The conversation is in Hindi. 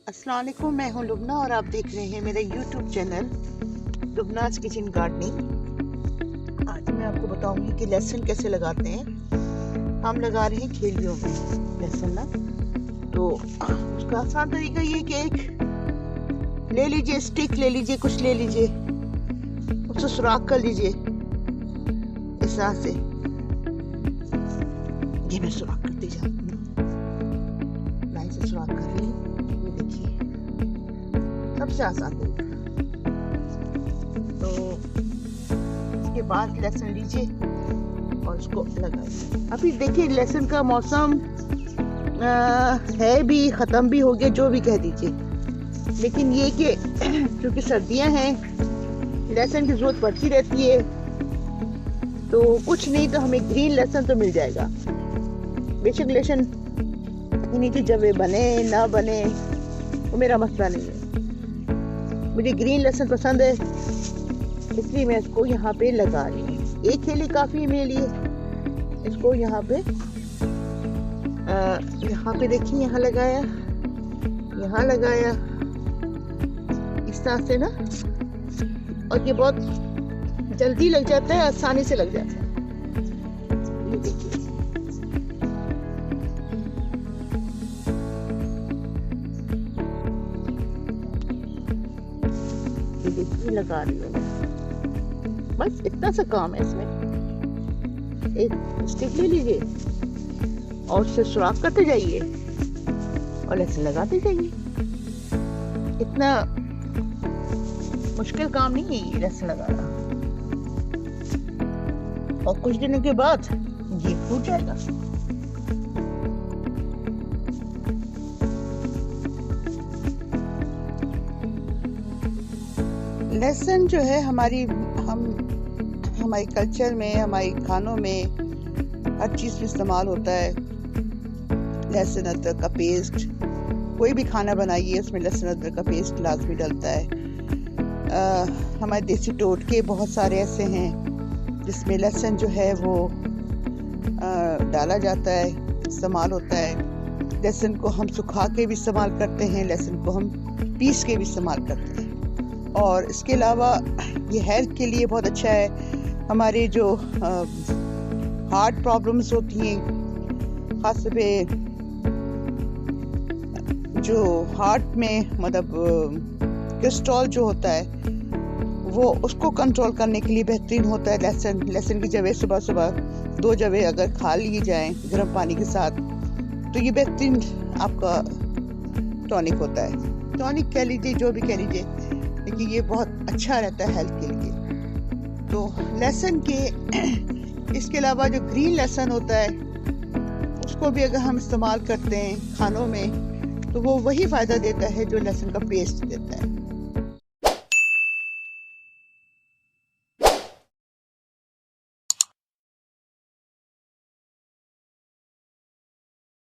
अस्सलाम वालेकुम, मैं हूं लुबना और आप देख रहे हैं मेरा यूट्यूब चैनल लुबनाज किचन गार्डनिंग। आज मैं आपको बताऊंगी कि लहसुन कैसे लगाते हैं। हम लगा रहे हैं खेलियों में लहसुन ना, तो उसका आसान तरीका ये कि एक ले लीजिए, स्टिक ले लीजिए, कुछ ले लीजिए, उससे सुराख कर लीजिए इस तरह से। ये मैं सुराख करती जाती हूँ, लाइन से सुराख कर रही हूँ। सबसे आसान तरीका। तो इसके बाद लहसुन लीजिए और उसको लगाइए। अभी देखिए लहसुन का मौसम है भी, ख़त्म भी हो गया, जो भी कह दीजिए, लेकिन ये कि क्योंकि सर्दियां हैं लहसुन की ज़रूरत पड़ती रहती है। तो कुछ नहीं तो हमें ग्रीन लहसुन तो मिल जाएगा। बेशक लहसुन नीचे जवे बने ना बने वो मेरा मसला नहीं है, मुझे ग्रीन लहसुन पसंद है, इसलिए मैं इसको यहाँ पे लगा रही हूँ। एक थैली काफ़ी है मेरे लिए। इसको यहाँ पे देखिए, यहाँ लगाया इस तरह से ना, और ये बहुत जल्दी लग जाता है, आसानी से लग जाता है। ये देखिए, लगा रही हूँ। बस इतना सा काम है इसमें। एक स्टिक ले लीजिए और उससे सुराख करते जाइए और लहसुन लगाते जाइए। इतना मुश्किल काम नहीं है ये लहसुन लगाना, और कुछ दिनों के बाद ये फूट जाएगा। लहसुन जो है हमारे कल्चर में, हमारे खानों में हर चीज़ में इस्तेमाल होता है। लहसुन अदरक का पेस्ट, कोई भी खाना बनाइए उसमें लहसुन अदरक का पेस्ट लाजमी डलता है। हमारे देसी टोटके बहुत सारे ऐसे हैं जिसमें लहसुन जो है वो डाला जाता है, इस्तेमाल होता है। लहसुन को हम सुखा के भी इस्तेमाल करते हैं, लहसुन को हम पीस के भी इस्तेमाल करते हैं। और इसके अलावा ये हेल्थ के लिए बहुत अच्छा है। हमारे जो हार्ट प्रॉब्लम्स होती हैं, खास तौर पे जो हार्ट में मतलब कोलेस्ट्रॉल जो होता है वो, उसको कंट्रोल करने के लिए बेहतरीन होता है लहसुन की जवे सुबह सुबह 2 जवे अगर खा ली जाएं गर्म पानी के साथ, तो ये बेहतरीन आपका टॉनिक होता है। टॉनिक कह लीजिए, जो भी कह लीजिए, लेकिन ये बहुत अच्छा रहता है हेल्थ के लिए। तो लहसुन के इसके अलावा जो ग्रीन लहसुन होता है उसको भी अगर हम इस्तेमाल करते हैं खानों में, तो वो वही फ़ायदा देता है जो लहसुन का पेस्ट देता है।